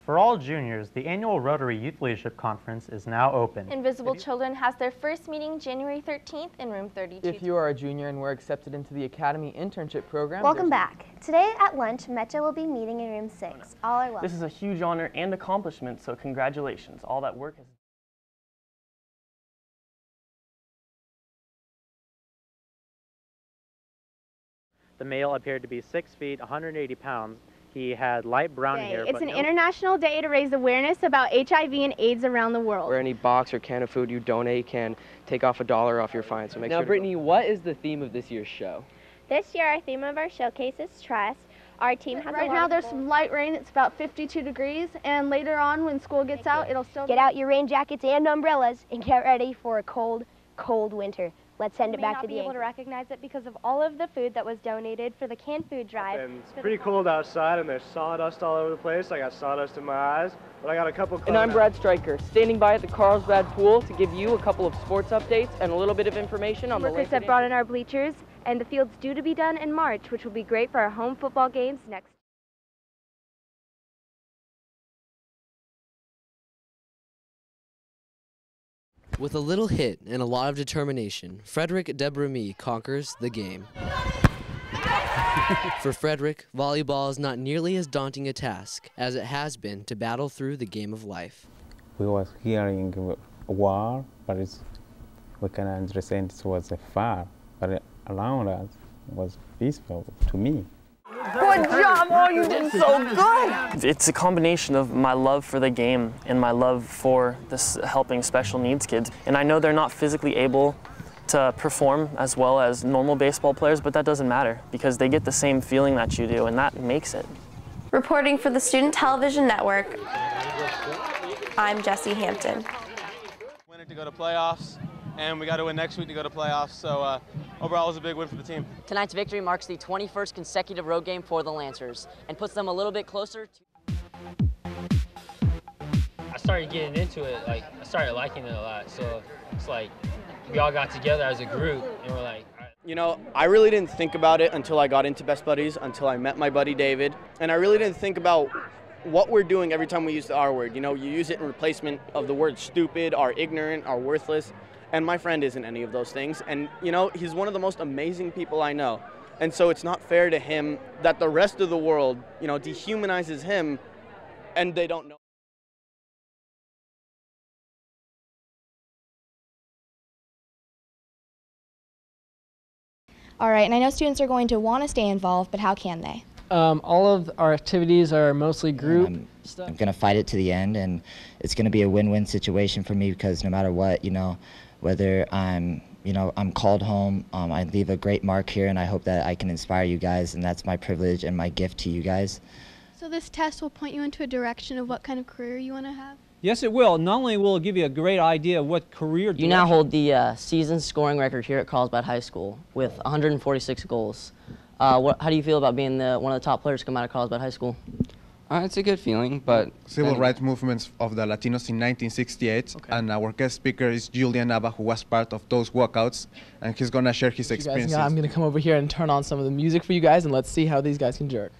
For all juniors, the annual Rotary Youth Leadership Conference is now open. Invisible Children has their first meeting January 13th in room 32. If you are a junior and were accepted into the Academy Internship Program, welcome back. Today at lunch, Metro will be meeting in room 6. All are welcome. This is a huge honor and accomplishment, so congratulations. All that work has... The male appeared to be 6 feet, 180 pounds. He had light brown hair. It's an international day to raise awareness about HIV and AIDS around the world. Or any box or can of food you donate can take off $1 off your fine. So make now, sure. Brittany, what is the theme of this year's show? This year, our theme of our showcase is trust. Our team has right now there's some light rain. It's about 52 degrees, and later on when school gets out, it'll still get out your rain jackets and umbrellas and get ready for a cold, cold winter. Let's send it back to the. You may not be able to recognize it because of all of the food that was donated for the canned food drive. And it's pretty cold outside, and there's sawdust all over the place. I got sawdust in my eyes, but I got a couple. And I'm Brad Stryker, standing by at the Carlsbad pool to give you a couple of sports updates and a little bit of information on the workers have brought in our bleachers, and the field's due to be done in March, which will be great for our home football games next. With a little hit and a lot of determination, Frederick Debremy conquers the game. For Frederick, volleyball is not nearly as daunting a task as it has been to battle through the game of life. We was hearing a war, but we can understand it was a fire, but around us was peaceful to me. Good job! Oh, you did so good! It's a combination of my love for the game and my love for this helping special needs kids. And I know they're not physically able to perform as well as normal baseball players, but that doesn't matter because they get the same feeling that you do, and that makes it. Reporting for the Student Television Network, I'm Jessie Hampton. Winning to go to playoffs, and we got to win next week to go to playoffs, so overall it was a big win for the team. Tonight's victory marks the 21st consecutive road game for the Lancers and puts them a little bit closer to... I started getting into it, I started liking it a lot, so it's like we all got together as a group and we're like... You know, I really didn't think about it until I got into Best Buddies, until I met my buddy David, and I really didn't think about what we're doing every time we use the R word. You know, you use it in replacement of the word stupid, or ignorant, or worthless. And my friend isn't any of those things. And, you know, he's one of the most amazing people I know. And so it's not fair to him that the rest of the world, you know, dehumanizes him and they don't know. All right, and I know students are going to want to stay involved, but how can they? All of our activities are mostly group stuff. I'm going to fight it to the end, and it's going to be a win-win situation for me because no matter what, you know, whether I'm called home, I leave a great mark here, and I hope that I can inspire you guys, and that's my privilege and my gift to you guys. So this test will point you into a direction of what kind of career you want to have? Yes, it will. Not only will it give you a great idea of what career direction. You now hold the season scoring record here at Carlsbad High School with 146 goals. How do you feel about being one of the top players to come out of Carlsbad High School? It's a good feeling, but... Civil rights movements of the Latinos in 1968, okay. And our guest speaker is Julian Nava, who was part of those walkouts, and he's going to share his experiences. I'm going to come over here and turn on some of the music for you guys, and let's see how these guys can jerk.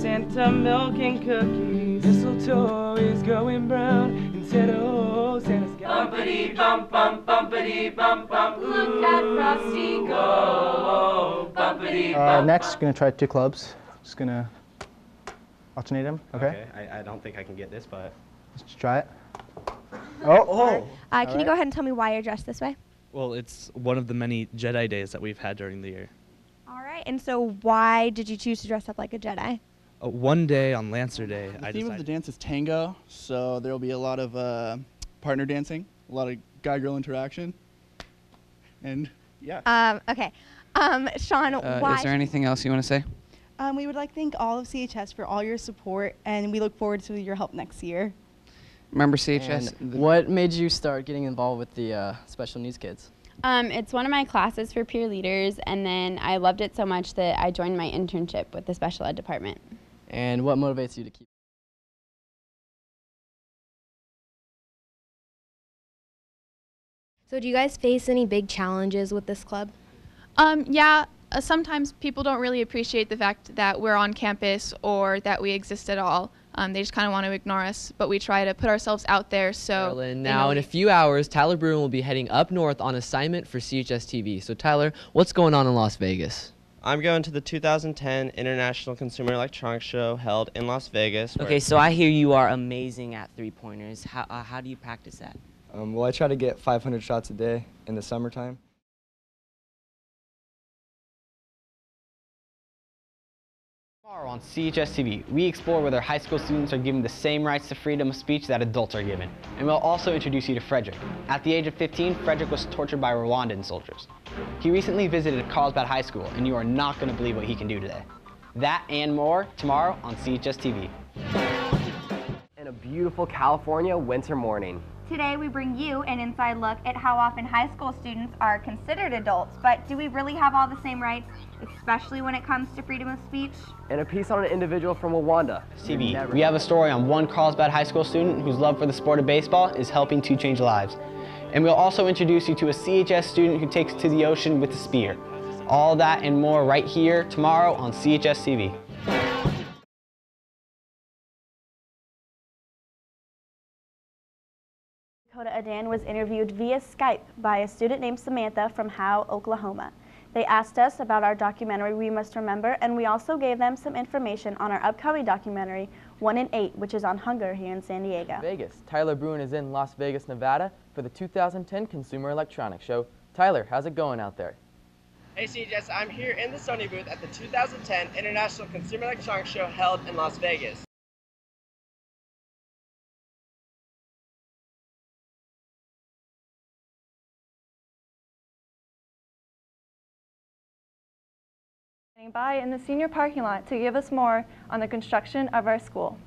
Santa milk and cookies. Mistletoe is going brown instead of Santa's got bumpity bump bump bumpity bump bump. Look at Frosty go. Bumpity bump. Next, gonna try 2 clubs. Just gonna alternate them. Okay. I don't think I can get this, but let's just try it. Oh. Can you go ahead and tell me why you're dressed this way? Well, it's one of the many Jedi days that we've had during the year. All right. And so, why did you choose to dress up like a Jedi? One day on Lancer Day, the theme of the dance is tango, so there will be a lot of partner dancing, a lot of guy-girl interaction, and yeah. Okay. Sean, why? Is there anything else you want to say? We would like to thank all of CHS for all your support, and we look forward to your help next year. Remember CHS? What made you start getting involved with the special needs kids? It's one of my classes for peer leaders, and then I loved it so much that I joined my internship with the special ed department. And what motivates you to keep? So do you guys face any big challenges with this club? Yeah, sometimes people don't really appreciate the fact that we're on campus or that we exist at all. They just kind of want to ignore us, but we try to put ourselves out there. So now in a few hours, Tyler Bruin will be heading up north on assignment for CHSTV. So Tyler, what's going on in Las Vegas? I'm going to the 2010 International Consumer Electronics Show held in Las Vegas. Okay, so I hear you are amazing at three-pointers. How do you practice that? Well, I try to get 500 shots a day in the summertime. Tomorrow on CHSTV, we explore whether high school students are given the same rights to freedom of speech that adults are given. And we'll also introduce you to Frederick. At the age of 15, Frederick was tortured by Rwandan soldiers. He recently visited Carlsbad High School, and you are not going to believe what he can do today. That and more tomorrow on CHSTV. In a beautiful California winter morning. Today we bring you an inside look at how often high school students are considered adults, but do we really have all the same rights, especially when it comes to freedom of speech? And a piece on an individual from Rwanda. TV. We have a story on one Carlsbad High School student whose love for the sport of baseball is helping to change lives. And we'll also introduce you to a CHS student who takes to the ocean with a spear. All that and more right here tomorrow on CHS TV. Dakota Adan was interviewed via Skype by a student named Samantha from Howe, Oklahoma. They asked us about our documentary, We Must Remember, and we also gave them some information on our upcoming documentary, 1 in 8, which is on hunger here in San Diego. Vegas. Tyler Bruin is in Las Vegas, Nevada for the 2010 Consumer Electronics Show. Tyler, how's it going out there? Hey CHS, I'm here in the Sony booth at the 2010 International Consumer Electronics Show held in Las Vegas. By in the senior parking lot to give us more on the construction of our school.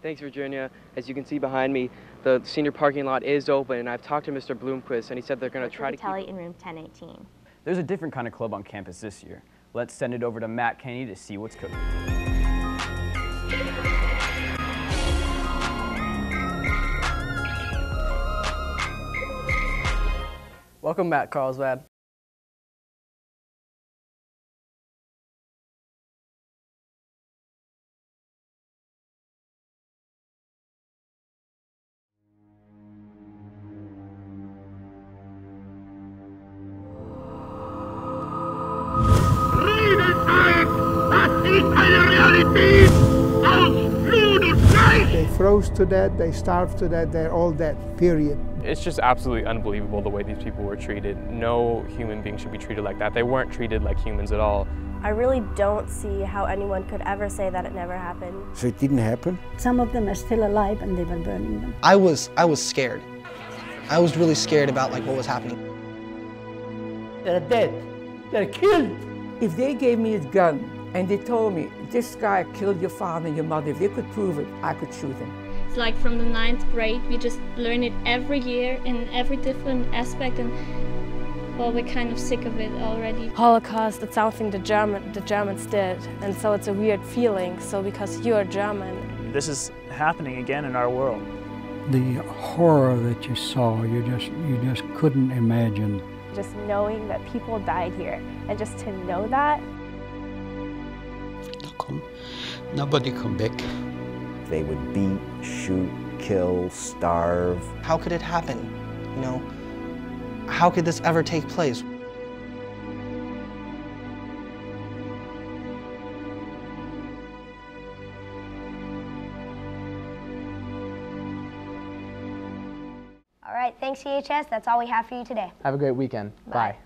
Thanks, Virginia. As you can see behind me, the senior parking lot is open, and I've talked to Mr. Bloomquist, and he said they're going to try to keep... in room 1018. There's a different kind of club on campus this year. Let's send it over to Matt Kenny to see what's cooking. Welcome back, Carlsbad. They froze to death, they starved to death, they're all dead, period. It's just absolutely unbelievable the way these people were treated. No human being should be treated like that. They weren't treated like humans at all. I really don't see how anyone could ever say that it never happened. So it didn't happen? Some of them are still alive and they were burning them. I was scared. I was really scared about what was happening. They're dead. They're killed. If they gave me a gun and they told me, this guy killed your father and your mother, if they could prove it, I could shoot him. It's like from the 9th grade, we just learn it every year in every different aspect, and well, we're kind of sick of it already. Holocaust, it's something the Germans did, and so it's a weird feeling, so because you're German. This is happening again in our world. The horror that you saw, you just couldn't imagine. Just knowing that people died here, and just to know that. Nobody come back. They would beat, shoot, kill, starve. How could it happen? You know, how could this ever take place? All right, thanks CHS. That's all we have for you today. Have a great weekend. Bye.